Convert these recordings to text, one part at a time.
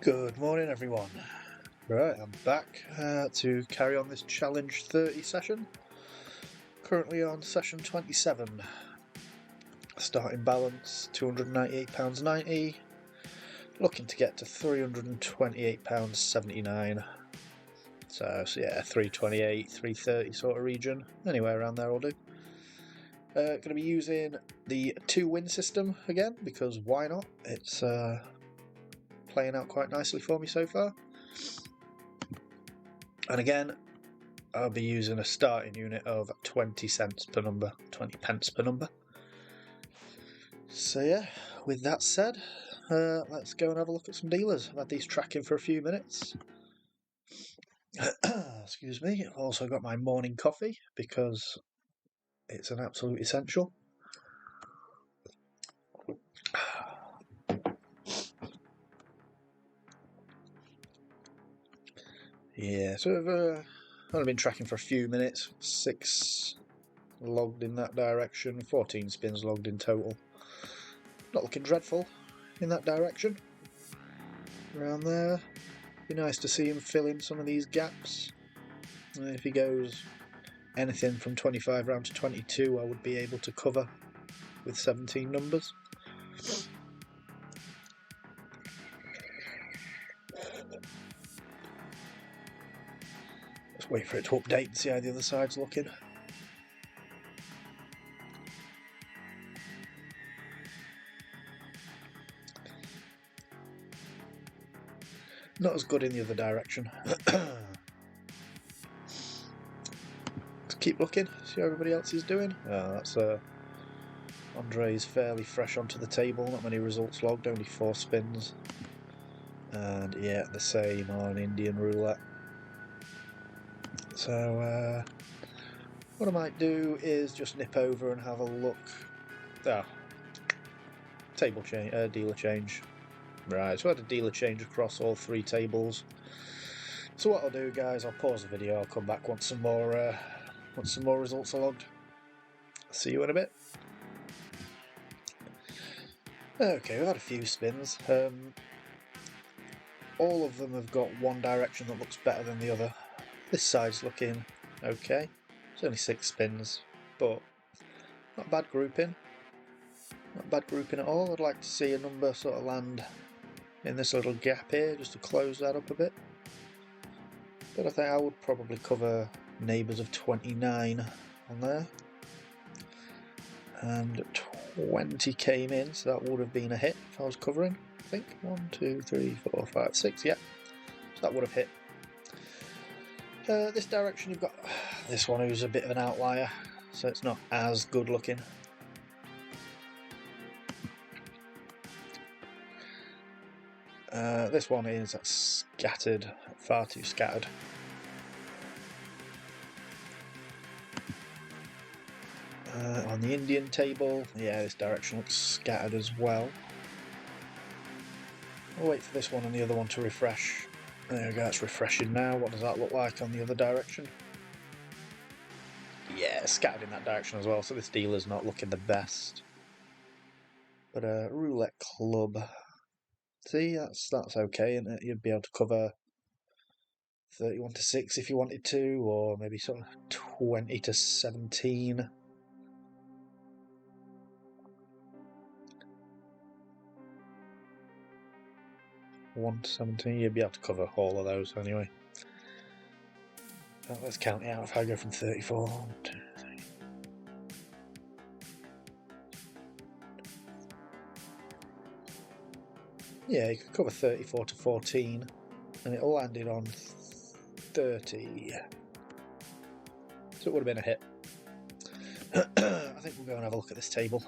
Good morning, everyone. Right, I'm back to carry on this Challenge 30 session. Currently on session 27. Starting balance £298.90. Looking to get to £328.79. So yeah, 328, 330 sort of region. Anywhere around there will do. Going to be using the 2-win system again, because why not? It's playing out quite nicely for me so far. And again, I'll be using a starting unit of 20 cents per number, 20 pence per number. So yeah, with that said, let's go and have a look at some dealers. I've had these tracking for a few minutes. Excuse me. I've also got my morning coffee because it's an absolute essential. Yeah, so I've only been tracking for a few minutes. 6 logged in that direction, 14 spins logged in total. Not looking dreadful in that direction. Around there. Be nice to see him fill in some of these gaps. If he goes anything from 25 round to 22, I would be able to cover with 17 numbers. Let's wait for it to update and see how the other side's looking. Not as good in the other direction. Let's keep looking, see how everybody else is doing. Oh, that's Andre's fairly fresh onto the table, not many results logged, only 4 spins. And yeah, the same on Indian roulette. So what I might do is just nip over and have a look. Table change, dealer change. Right, so I had a dealer change across all 3 tables. So what I'll do, guys, I'll pause the video. I'll come back once some more results are logged. See you in a bit. Okay, we've had a few spins. All of them have got one direction that looks better than the other. This side's looking okay. It's only 6 spins, but not bad grouping. Not bad grouping at all. I'd like to see a number sort of land in this little gap here, just to close that up a bit. But I think I would probably cover neighbours of 29 on there. And 20 came in, so that would have been a hit if I was covering, I think. 1, 2, 3, 4, 5, 6, yeah. So that would have hit. This direction you've got this one who's a bit of an outlier, so it's not as good looking. This one is scattered, far too scattered. On the Indian table, yeah, this direction looks scattered as well. I'll wait for this one and the other one to refresh. There we go, it's refreshing now. What does that look like on the other direction? Yeah, scattered in that direction as well, so this dealer's not looking the best. But roulette club. See, that's okay, isn't it? You'd be able to cover 31 to 6 if you wanted to, or maybe sort of 20 to 17. One to 17, you'd be able to cover all of those anyway. Let's count it out. If I go from 34, 1, 2, 3. Yeah, you could cover 34 to 14, and it landed on 30. So it would have been a hit. I think we'll go and have a look at this table.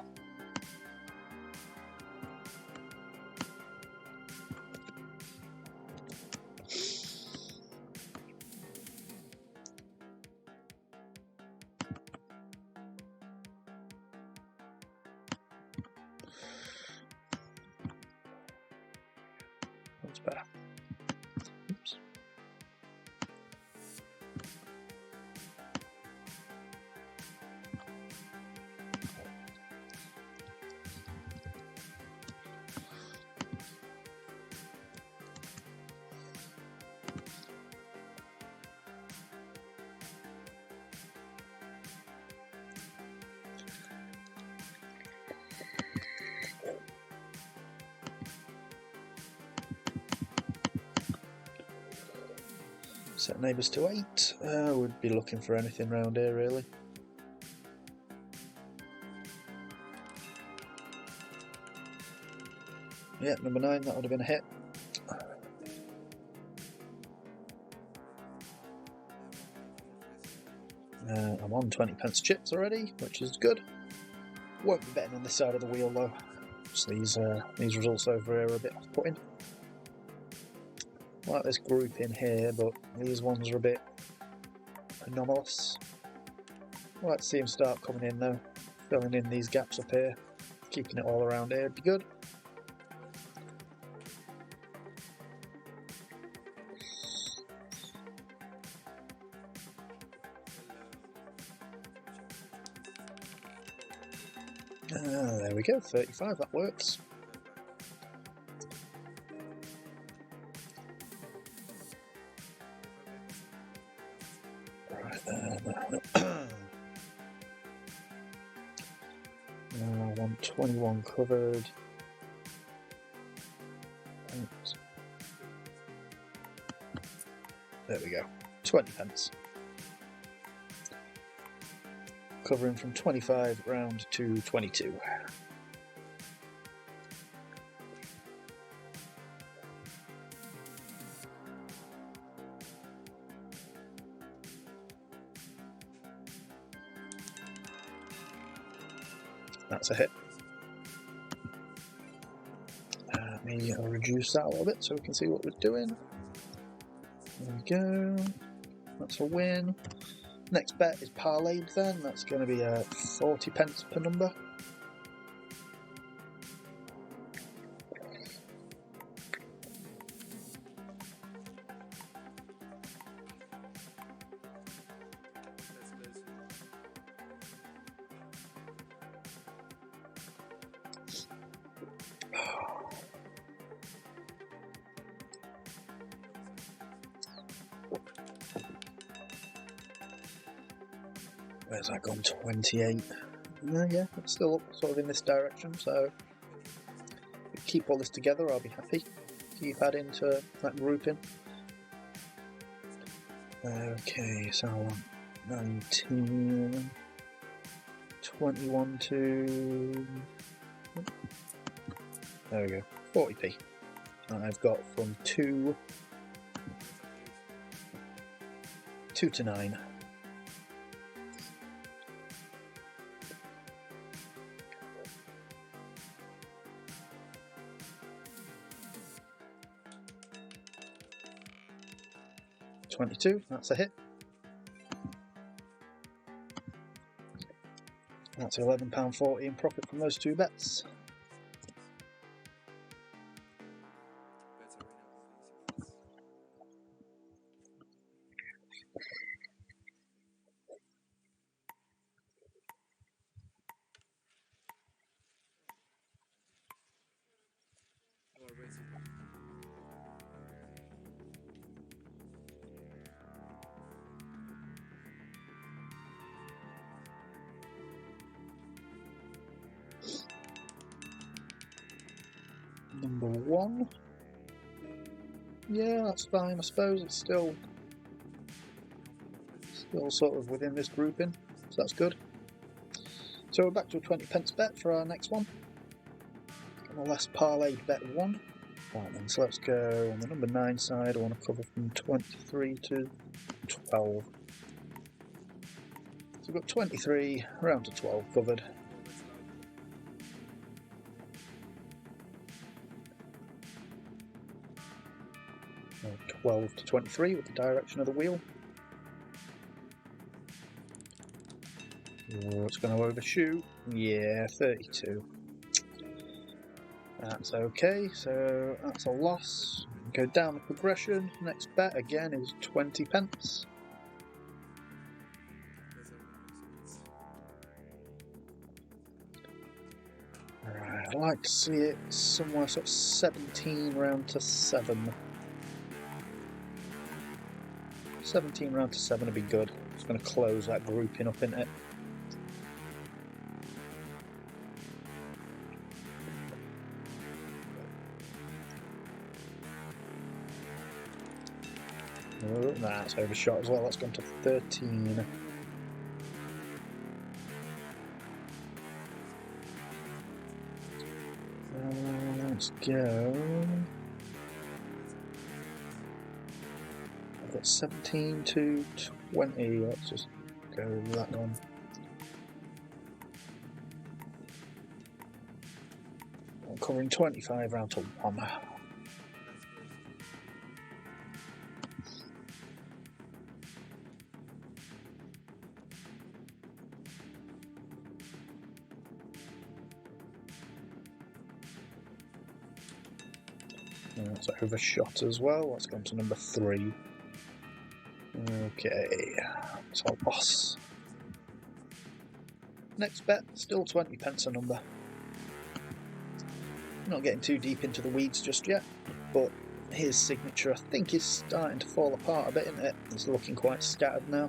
That's better. Oops. Set neighbours to 8. We'd be looking for anything round here really. Yeah, number 9, that would have been a hit. I'm on 20p chips already, which is good. Won't be betting on this side of the wheel though. So these results over here are a bit off-putting. I like this group in here, but these ones are a bit anomalous. I'd like to see them start coming in though, filling in these gaps up here, keeping it all around here would be good. There we go, 35, that works. Right then. 121 covered. Oops. There we go, 20p. Covering from 25 round to 22. That's a hit. Let me reduce that a little bit so we can see what we're doing. There we go. That's a win. Next bet is parlayed then. That's going to be 40p per number. Where's that gone? 28. Yeah, it's still up sort of in this direction, so if we keep all this together I'll be happy. Keep adding to that grouping. Okay, so I want 19, 21 to... There we go, 40p. And I've got from 2 to 9. $22, that's a hit. That's £11.40 in profit from those two bets. Number 1. Yeah, that's fine. I suppose it's still sort of within this grouping, so that's good. So we're back to a 20p bet for our next one. And the last parlayed bet 1. Right then, so let's go on the number 9 side. I want to cover from 23 to 12. So we've got 23 round to 12 covered. 12 to 23 with the direction of the wheel. Oh, it's going to overshoot. Yeah, 32. That's okay, so that's a loss. Go down the progression. Next bet again is 20p. Alright, I'd like to see it somewhere sort of 17 round to 7. 17 round to 7 would be good. It's going to close that grouping up, isn't it? Oh, that's overshot as well. That's gone to 13. Let's go. I've got 17 to 20. Let's just go with that one. I'm covering 25 round to 1. That's overshot as well. That's gone to number 3. Okay, so I'll boss. Next bet, still 20 pence a number. Not getting too deep into the weeds just yet, but his signature I think is starting to fall apart a bit, isn't it? It's looking quite scattered now.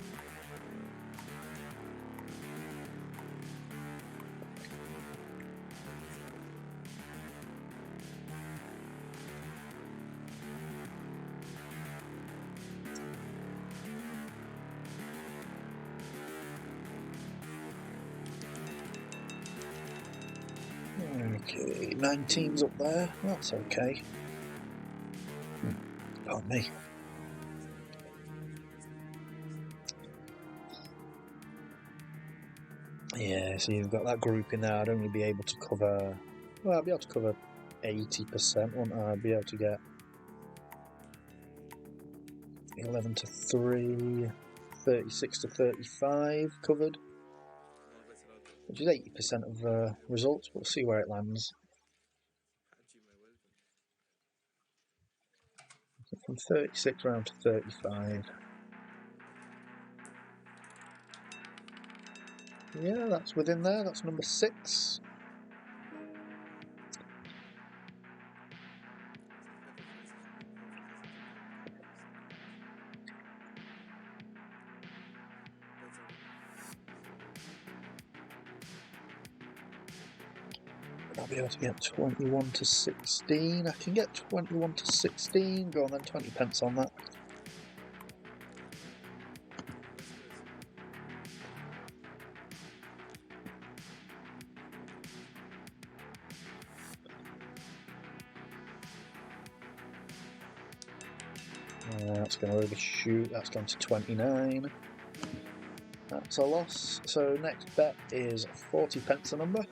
Okay, 19's up there. That's okay. Pardon me. Yeah, so you've got that group in there. I'd only be able to cover... Well, I'd be able to cover 80%, wouldn't I? I'd be able to get 11 to 3, 36 to 35 covered, which is 80% of results. We'll see where it lands. From 36 round to 35. Yeah, that's within there. That's number 6. I'll be able to get 21 to 16. I can get 21 to 16. Go on then, 20 pence on that. That's going to overshoot. That's gone to 29. That's a loss. So next bet is 40 pence a number.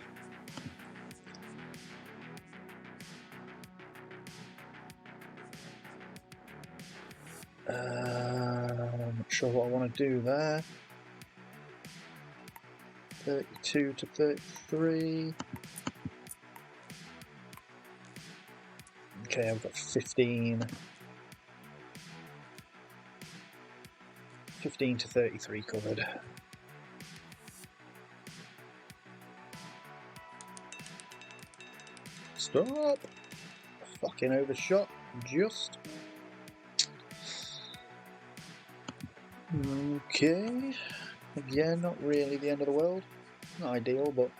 I'm not sure what I want to do there. 32 to 33. Okay, I've got 15. 15 to 33 covered. Stop! Fucking overshot. Just. Okay. Again, not really the end of the world. Not ideal, but...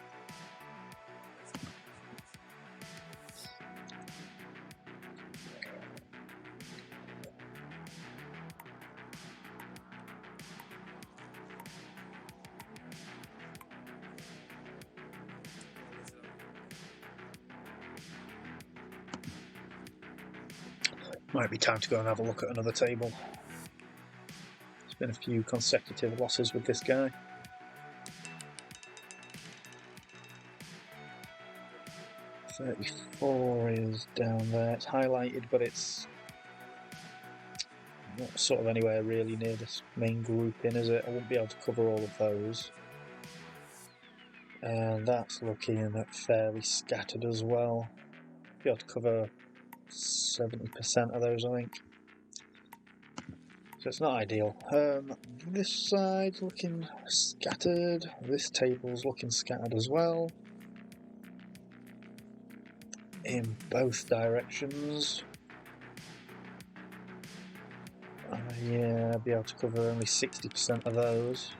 Might be time to go and have a look at another table. There's been a few consecutive losses with this guy. $34 is down there. It's highlighted, but it's not sort of anywhere really near this main grouping, is it? I won't be able to cover all of those. And that's looking fairly scattered as well. Be able to cover 70% of those, I think. So it's not ideal. This side's looking scattered. This table's looking scattered as well. In both directions. Yeah, I'll be able to cover only 60% of those.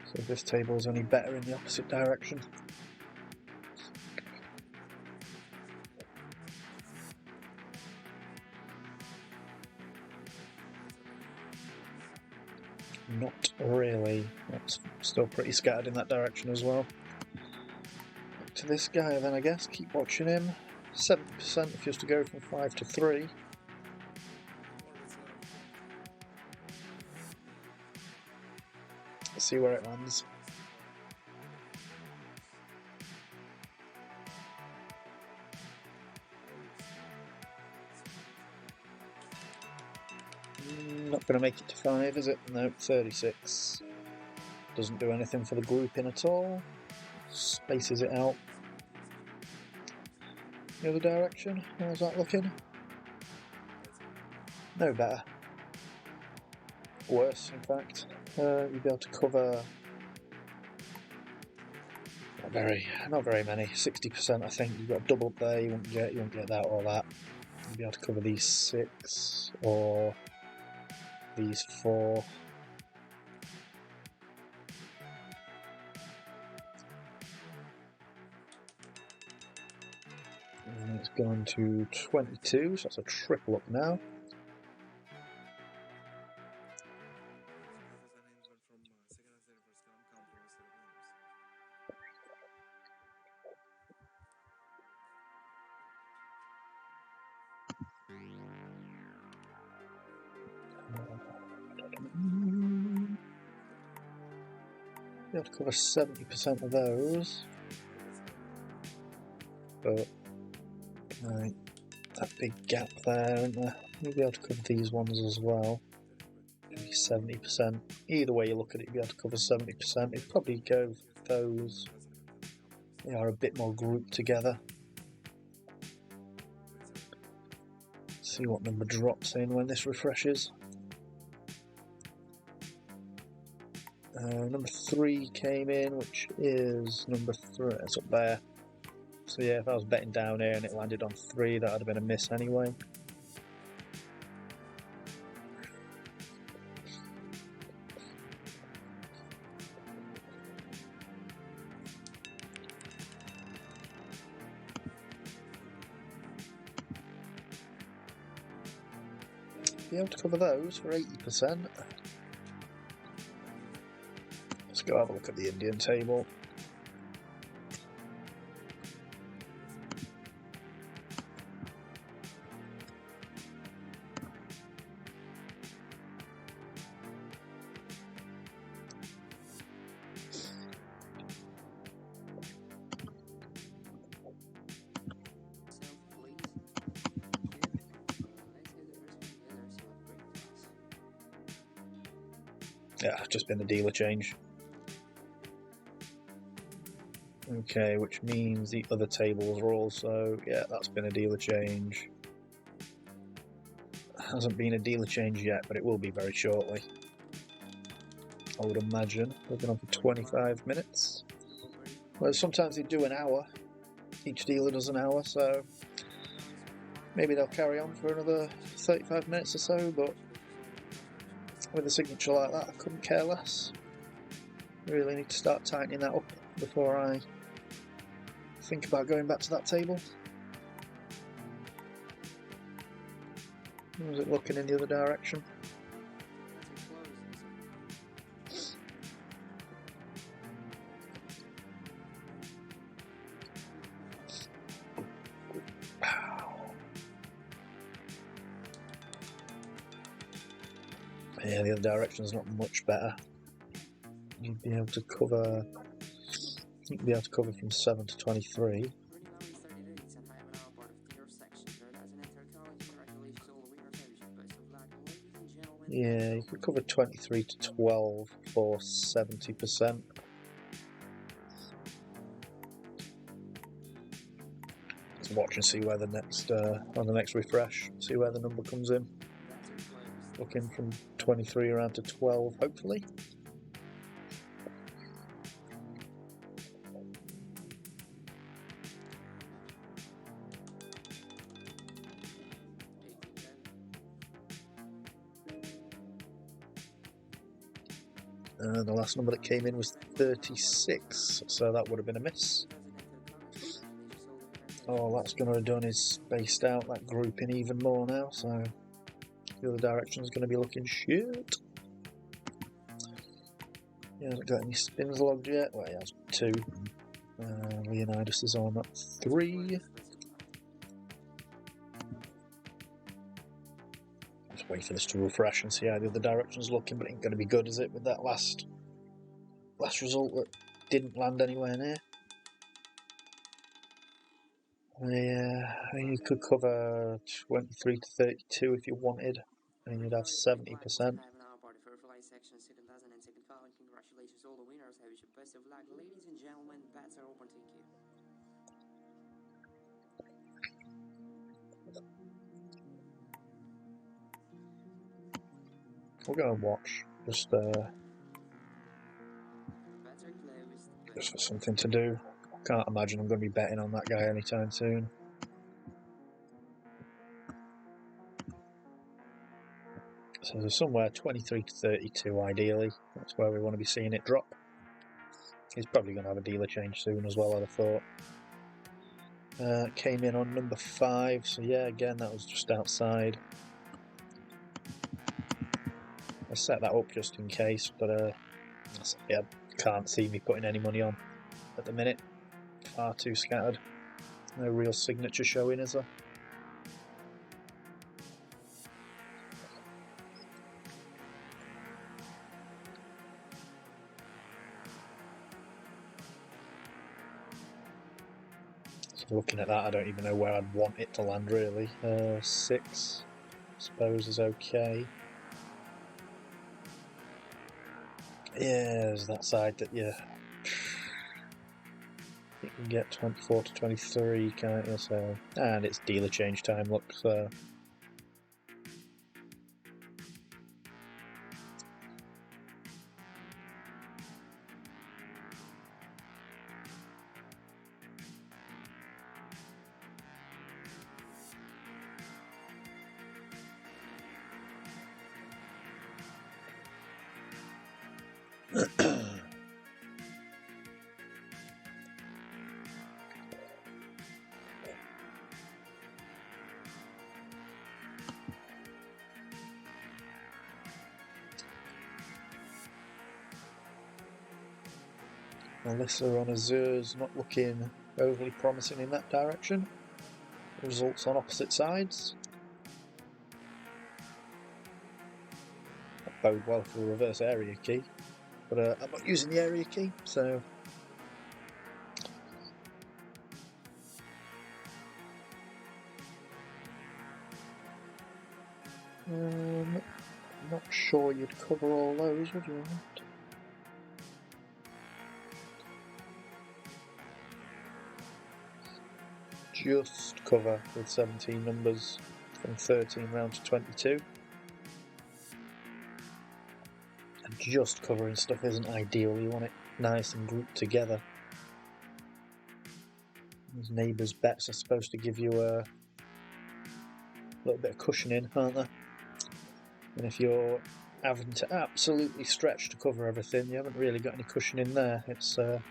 So this table is only better in the opposite direction. Not really. That's still pretty scattered in that direction as well. Back to this guy then, I guess. Keep watching him. 70% if he was to go from 5 to 3. Let's see where it lands. Not going to make it to 5, is it? No, 36. Doesn't do anything for the grouping at all. Spaces it out. The other direction, how's that looking? No better. Worse, in fact. You'll be able to cover not very many. 60%, I think. You've got a double up there. You won't get that or that. You'll be able to cover these 6 or these 4. And it's gone to 22, so that's a triple up now. Be able to cover 70% of those, but that big gap there, isn't there? You'll be able to cover these ones as well. Maybe 70%. Either way you look at it, you'll be able to cover 70%. It'd probably go with those. They are a bit more grouped together. See what number drops in when this refreshes. Number 3 came in, which is number 3. It's up there. So yeah, if I was betting down here and it landed on 3, that would have been a miss anyway. Be able to cover those for 80%. Let's go have a look at the Indian table. Yeah, just been a dealer change. Okay, which means the other tables are also, yeah, that's been a dealer change. Hasn't been a dealer change yet, but it will be very shortly. I would imagine. We've been on for 25 minutes. Well, sometimes they do an hour. Each dealer does an hour, so maybe they'll carry on for another 35 minutes or so, but with a signature like that, I couldn't care less. Really need to start tightening that up before I think about going back to that table. Or is it looking in the other direction? Yeah, the other direction is not much better. You'd be able to cover. You'd be able to cover from 7 to 23. Yeah, you could cover 23 to 12 for 70%. Let's watch and see where the next on the next refresh, see where the number comes in. Looking from 23 around to 12, hopefully. The last number that came in was 36, so that would have been a miss. All that's going to have done is spaced out that grouping even more now, so the other direction is going to be looking shit. He hasn't got any spins logged yet. Well, he has 2. Leonidas is on 3. Just wait for this to refresh and see how the other direction's looking, but it ain't going to be good, is it, with that last result that didn't land anywhere near? You could cover 23 to 32 if you wanted, and you'd have 70%. Congratulations all the winners. I wish you best of luck. Ladies and gentlemen, bets are open to you. We'll go and watch, just for something to do. I can't imagine I'm going to be betting on that guy anytime soon. So somewhere 23 to 32 ideally. That's where we want to be seeing it drop. He's probably going to have a dealer change soon as well, I'd have thought. Came in on number 5, so yeah, again, that was just outside. I set that up just in case, but yeah, can't see me putting any money on at the minute. Far too scattered. No real signature showing, is there? So looking at that, I don't even know where I'd want it to land really. 6, I suppose, is okay. Yeah, there's that side that you can get 24 to 23, can't you? So, and it's dealer change time, look, so. Alyssa on Azur's not looking overly promising in that direction. Results on opposite sides. That bode well for the reverse area key, but I'm not using the area key, so. Not sure you'd cover all those, would you? Just cover with 17 numbers from 13 round to 22. And just covering stuff isn't ideal, you want it nice and grouped together. These neighbours' bets are supposed to give you a little bit of cushioning, aren't they? And if you're having to absolutely stretch to cover everything, you haven't really got any cushion in there. It's that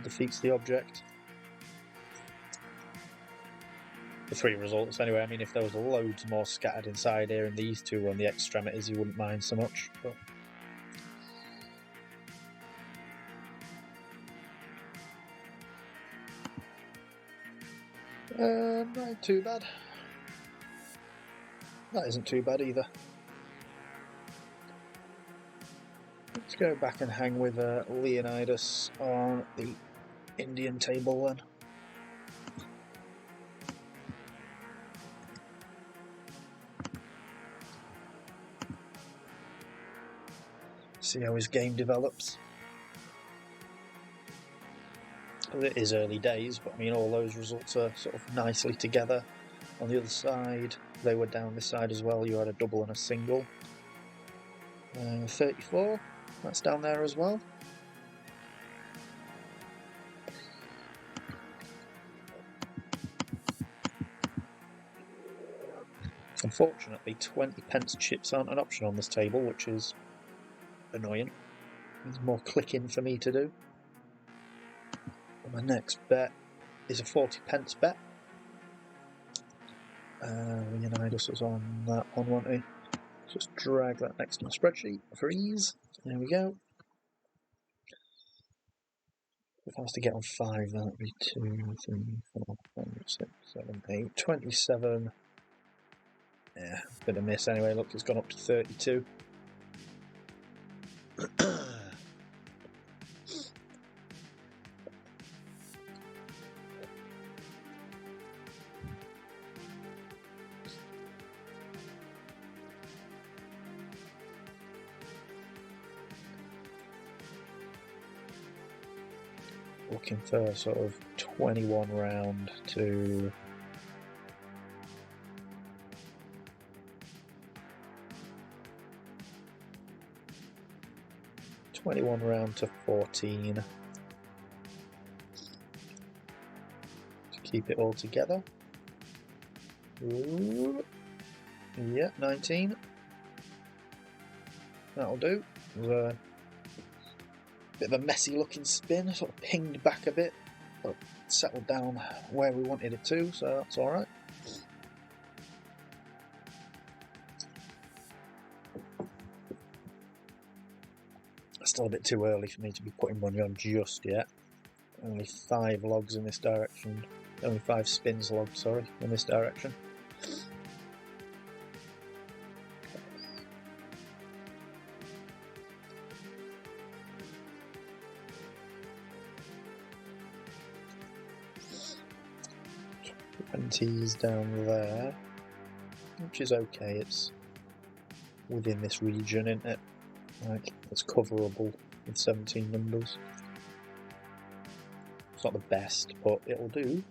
defeats the object. The 3 results anyway. I mean, if there was loads more scattered inside here and these 2 were on the extremities, you wouldn't mind so much. But not too bad. That isn't too bad either. Let's go back and hang with Leonidas on the Indian table then. See how his game develops. It is early days, but I mean, all those results are sort of nicely together. On the other side, they were down this side as well. You had a double and a single. 34, that's down there as well. Unfortunately, 20 pence chips aren't an option on this table, which is annoying. There's more clicking for me to do. And my next bet is a 40 pence bet. Leonidas was on that one, wasn't he? Just drag that next to my spreadsheet for ease. There we go. If I was to get on 5, that would be 2, 3, 4, 5, 6, 7, 8, 27. Yeah, bit of miss anyway. Look, it's gone up to 32. Looking for sort of 21 round to 14 to keep it all together. Ooh. Yeah, 19. That'll do. It was a bit of a messy looking spin, sort of pinged back a bit, but settled down where we wanted it to, so that's alright. Still a bit too early for me to be putting money on just yet. Only 5 logs in this direction. Only 5 spins logged, sorry, in this direction. Twenties down there, which is okay. It's within this region, isn't it? Like, it's coverable with 17 numbers. It's not the best, but it'll do.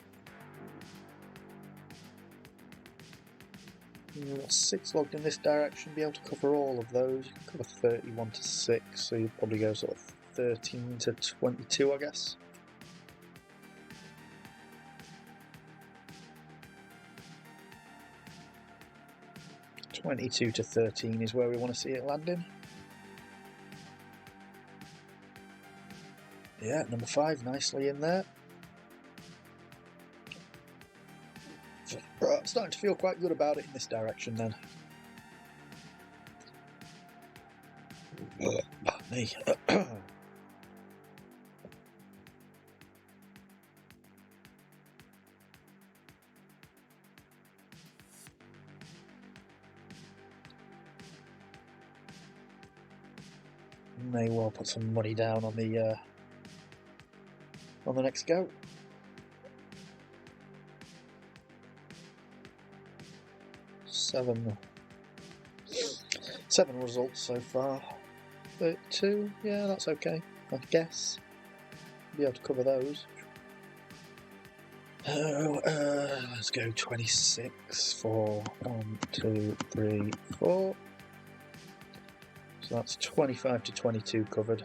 6 logged in this direction, be able to cover all of those. You can cover 31 to 6, so you'd probably go sort of 13 to 22, I guess. $22 to 13 is where we want to see it landing. Yeah, number 5 nicely in there. Right, I'm starting to feel quite good about it in this direction then. Me. May well put some money down on the next go. Seven results so far. 32, yeah, that's okay, I guess. Be able to cover those. Let's go 26 for 1, 2, 3, 4. So that's 25 to 22 covered.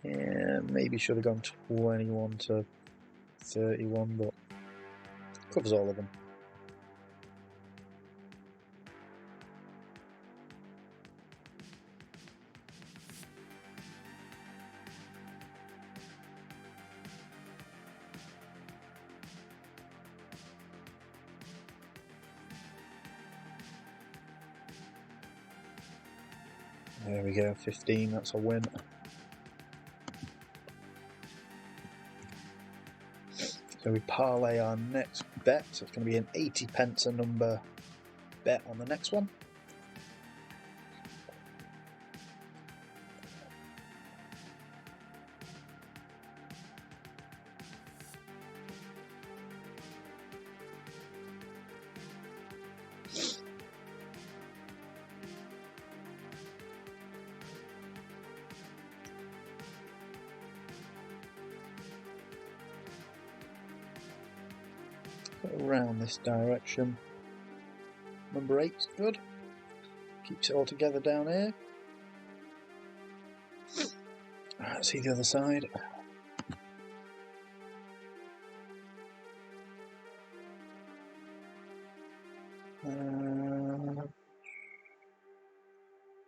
Yeah, maybe should have gone 21 to 31, but covers all of them. There we go, 15, that's a win. So we parlay our next bet, so it's going to be an 80 pence a number bet on the next one. Around this direction. Number 8's good. Keeps it all together down here. Let's see the other side.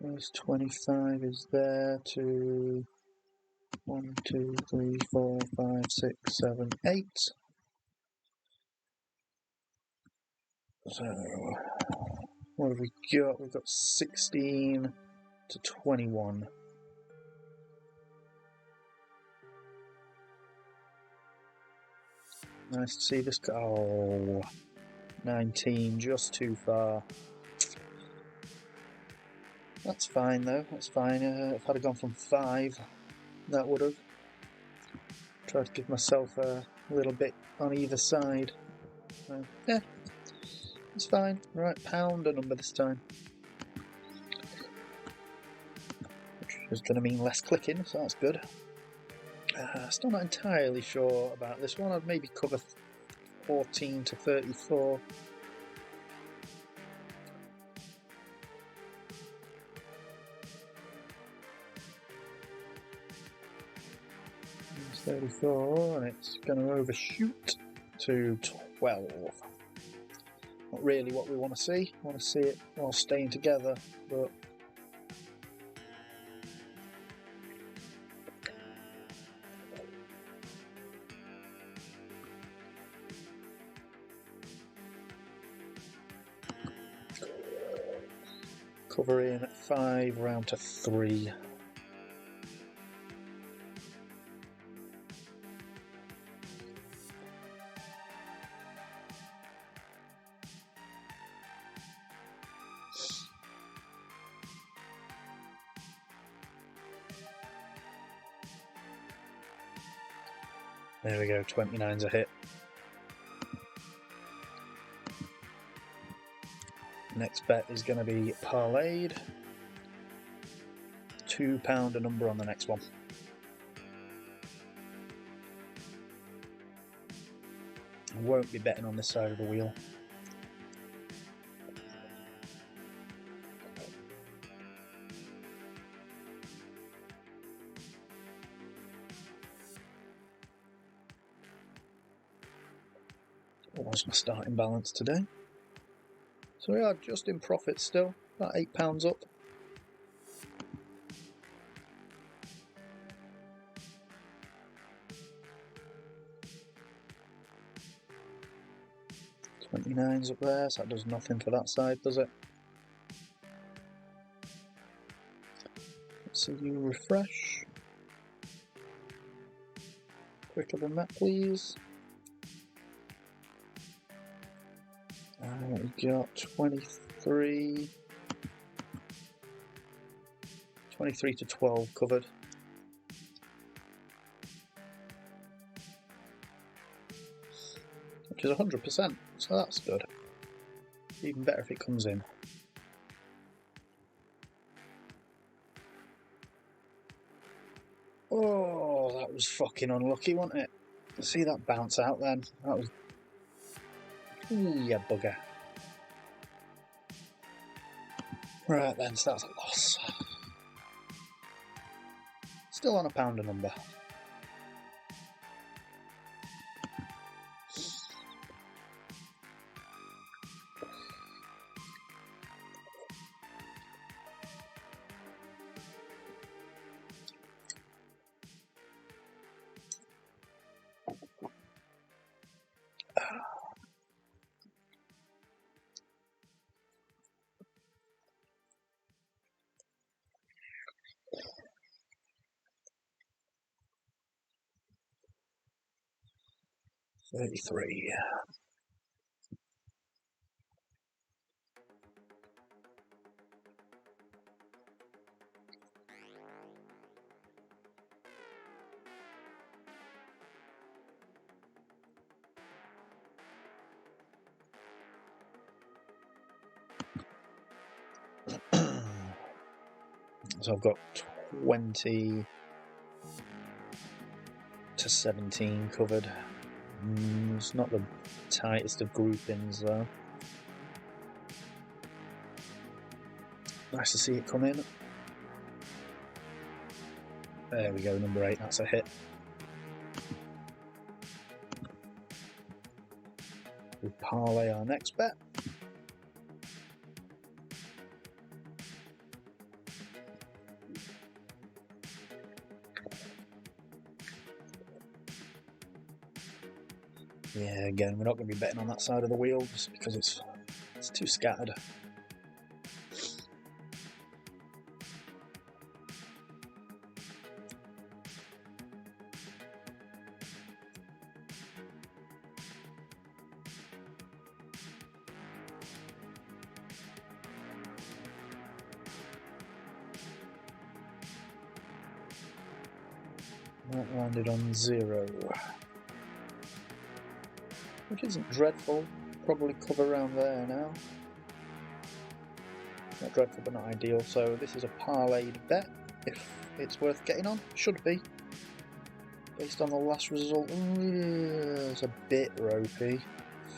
There's 25 is there to 1, 2, 3, 4, 5, 6, 7, 8. So what have we got? We've got 16 to 21. Nice to see this go. Oh, 19, just too far. That's fine though, that's fine. If I'd have gone from 5, that would have. Tried to give myself a little bit on either side. So, yeah, it's fine. Right, pound a number this time. Which is going to mean less clicking, so that's good. Still not entirely sure about this one. I'd maybe cover 14 to 34. 34, and it's going to overshoot to 12. Not really what we want to see. We want to see it all staying together, but covering 5 round to 3. There we go, 29's a hit. Next bet is going to be parlayed. £2 a number on the next one. I won't be betting on this side of the wheel. What was my starting balance today? So we are just in profit still, about £8 up. £29's up there, so that does nothing for that side, does it? Let's see you refresh. Quicker than that, please. We got 23 to 12 covered. Which is 100%, so that's good. Even better if it comes in. Oh, that was fucking unlucky, wasn't it? See that bounce out then? That was... Ooh, yeah, bugger. Right then, so that's a loss. Still on £1 a number. $33. So I've got 20 to 17 covered. It's not the tightest of groupings though. Nice to see it come in. There we go, number 8, that's a hit. We parlay our next bet. Yeah, again, we're not going to be betting on that side of the wheel just because it's too scattered. That landed on 0. Which isn't dreadful. Probably cover around there now. Not dreadful, but not ideal. So this is a parlayed bet. If it's worth getting on, should be. Based on the last result, it's a bit ropey.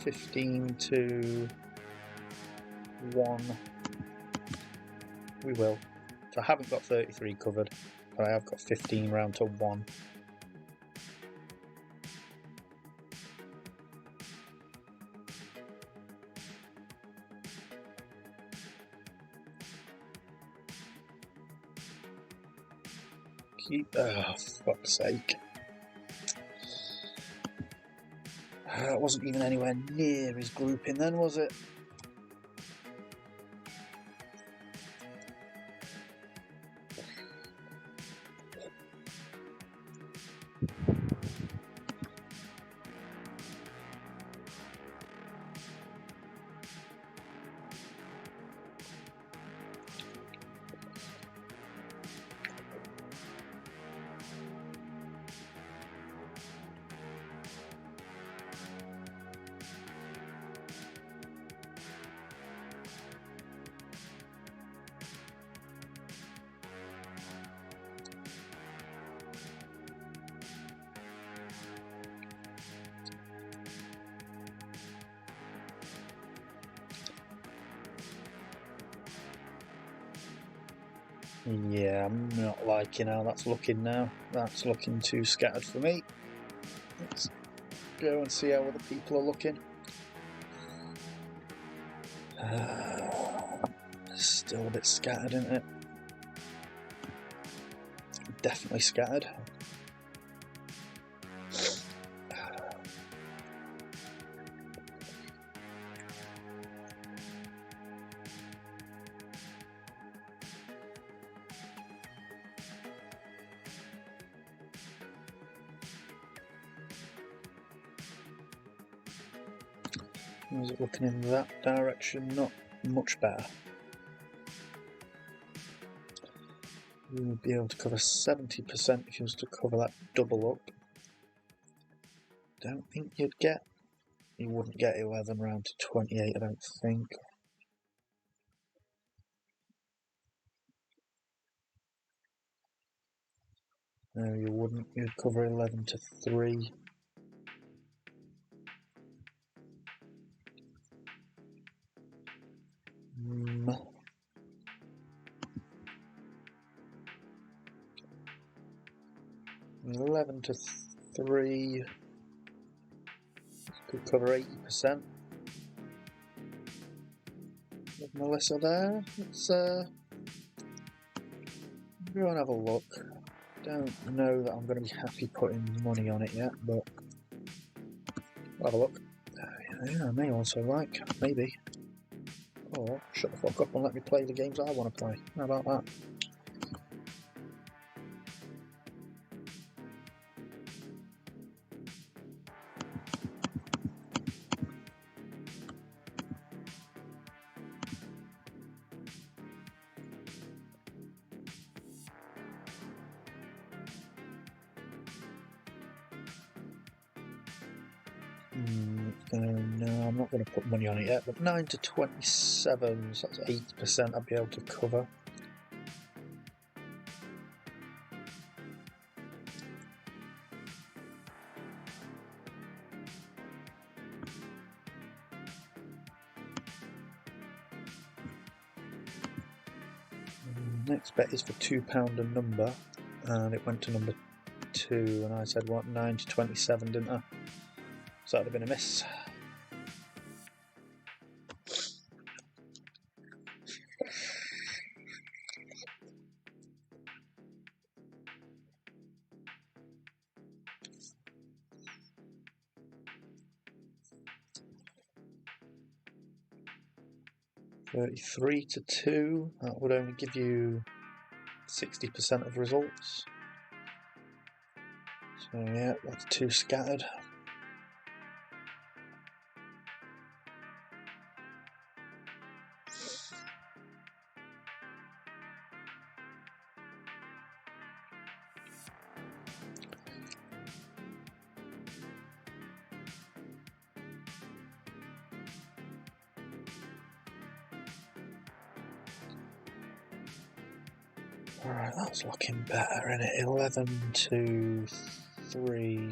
15 to 1. We will. So I haven't got 33 covered, but I have got 15 round to 1. Oh, fuck's sake. It wasn't even anywhere near his grouping then, was it? Yeah, I'm not liking how that's looking now. That's looking too scattered for me. Let's go and see how other people are looking. Still a bit scattered, isn't it? Definitely scattered. Is it looking in that direction? Not much better. You would be able to cover 70% if you was to cover that double up. Don't think you'd get. You wouldn't get 11 round to 28, I don't think. No, you wouldn't. You'd cover 11 to 3. 11 to 3 could cover 80% with Melissa there. Let's go and have a look. Don't know that I'm going to be happy putting money on it yet, but we'll have a look. Yeah, I may also like, maybe. Or shut the fuck up and let me play the games I want to play. How about that? No, I'm not going to put money on it yet, but 9 to 27, so that's 80% I'd be able to cover. Next bet is for £2 a number, and it went to number 2, and I said, what, 9 to 27, didn't I? So that would have been a miss. $33 to 2, that would only give you 60% of results. So yeah, that's 2 scattered. Right, that's looking better, isn't it? 11 to 3.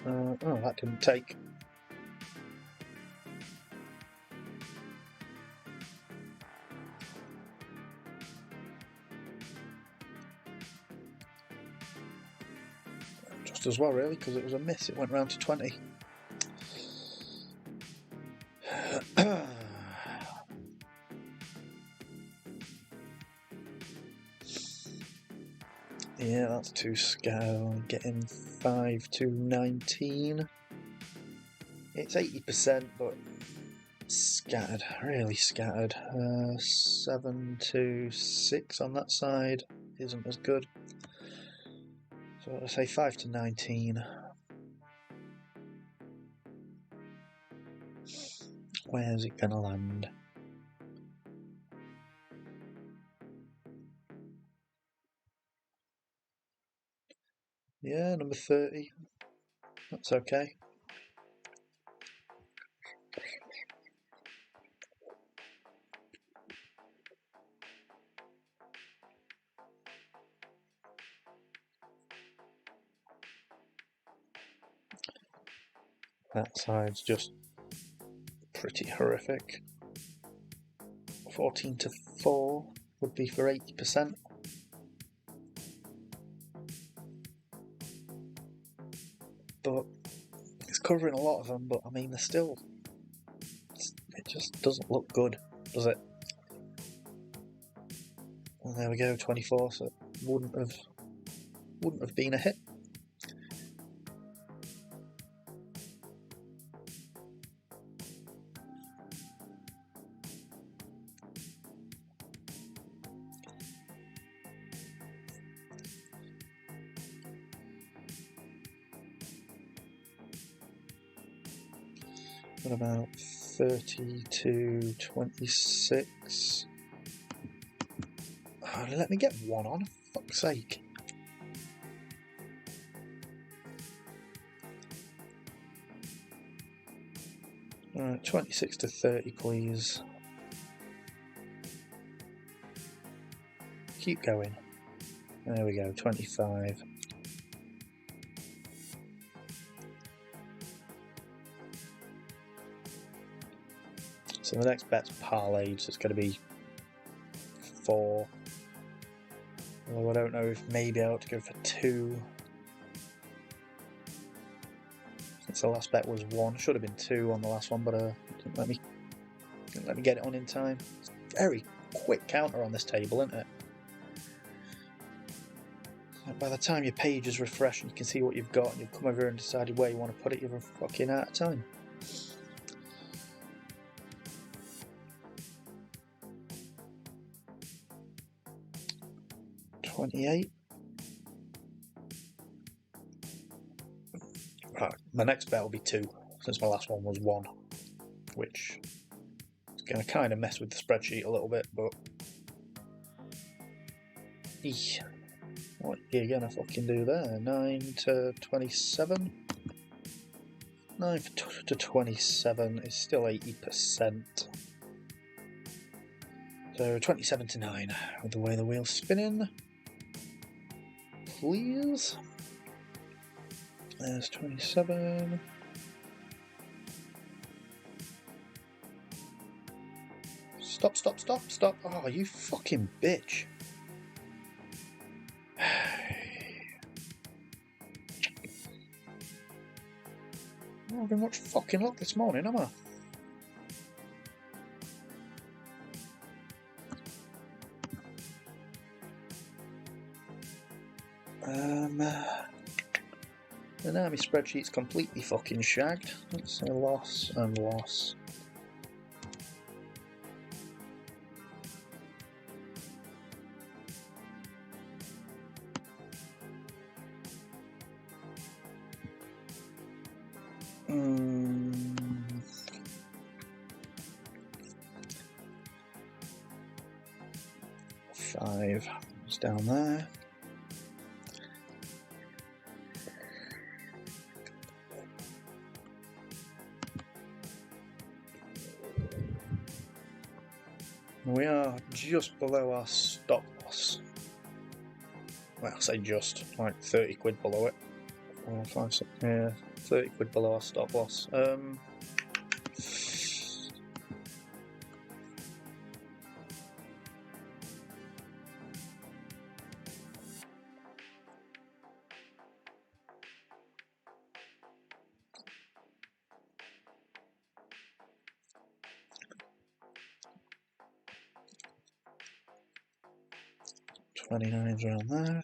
Oh, that didn't take. Just as well, really, because it was a miss. It went round to 20. Yeah, that's too scale. Getting 5 to 19. It's 80%, but scattered, really scattered. 7 to 6 on that side isn't as good. So I'll say 5 to 19. Where's it going to land? Yeah, number 30. That's okay. That side's just pretty horrific. 14 to 4 would be for 80%. But it's covering a lot of them, but I mean, they're still... It just doesn't look good, does it? And there we go, 24, so it wouldn't have been a hit. What about 30 to 26? Oh, let me get one on, for fuck's sake. Alright, 26 to 30, please. Keep going. There we go, 25. So the next bet's parlayed, so it's going to be 4. Although I don't know if maybe I ought to go for 2. Since the last bet was 1. Should have been 2 on the last one, but didn't let me get it on in time. It's a very quick counter on this table, isn't it? So by the time your page is refreshed and you can see what you've got and you've come over here and decided where you want to put it, you're fucking out of time. $28. Right, my next bet will be 2, since my last one was 1, which is going to kind of mess with the spreadsheet a little bit, but what are you going to fucking do there? 9 to 27? 9 to 27 is still 80%. So 27 to 9, with the way the wheel's spinning. Please. There's 27. Stop. Oh, you fucking bitch. I'm not having much fucking luck this morning, am I? And now my spreadsheet's completely fucking shagged. Let's say loss and loss. Five is down there. We are just below our stop loss. Well, I say just, like 30 quid below it. 4, 5, 6, yeah, 30 quid below our stop loss. 29's around there.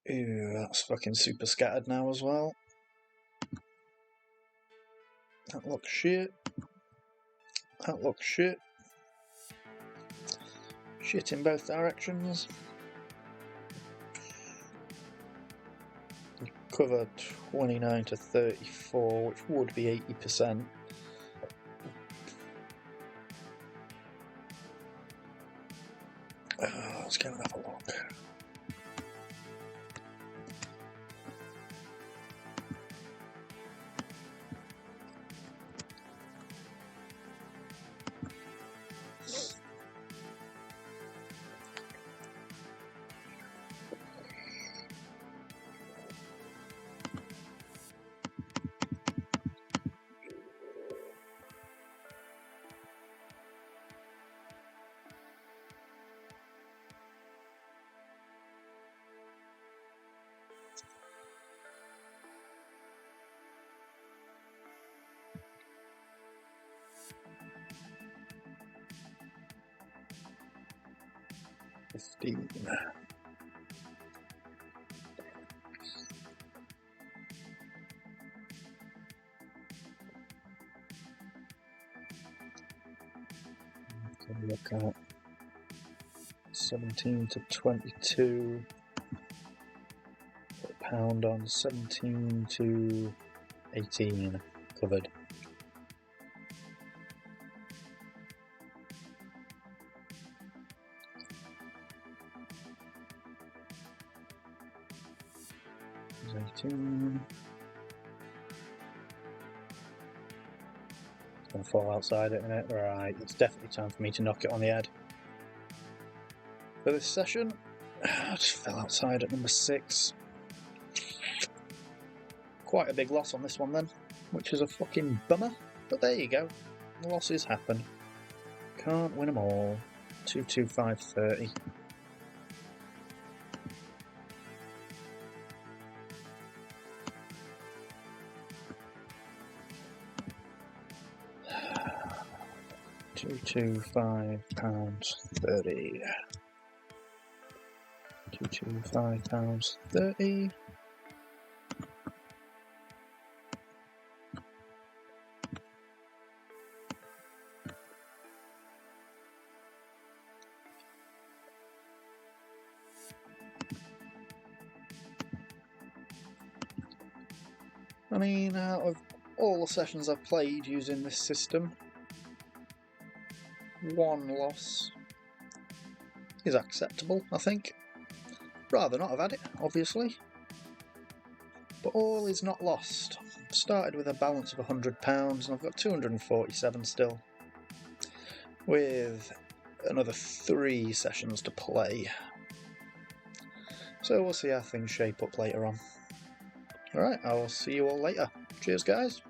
Ew, that's fucking super scattered now as well. That looks shit. That looks shit. Shit in both directions. Cover 29 to 34, which would be 80%. Let's go and have a look. Look at 17 to 22. Put a pound on 17 to 18 covered. There's 18. It's going to fall outside it, isn't it? Right, it's definitely time for me to knock it on the head. For this session, I just fell outside at number 6. Quite a big loss on this one then, which is a fucking bummer. But there you go. Losses happen. Can't win them all. 225.30. £225.30. £225.30. I mean, out of all the sessions I've played using this system, one loss is acceptable, I think. Rather not have had it, obviously. But all is not lost. Started with a balance of £100 and I've got 247 still, with another 3 sessions to play. So we'll see how things shape up later on. Alright, I will see you all later. Cheers, guys.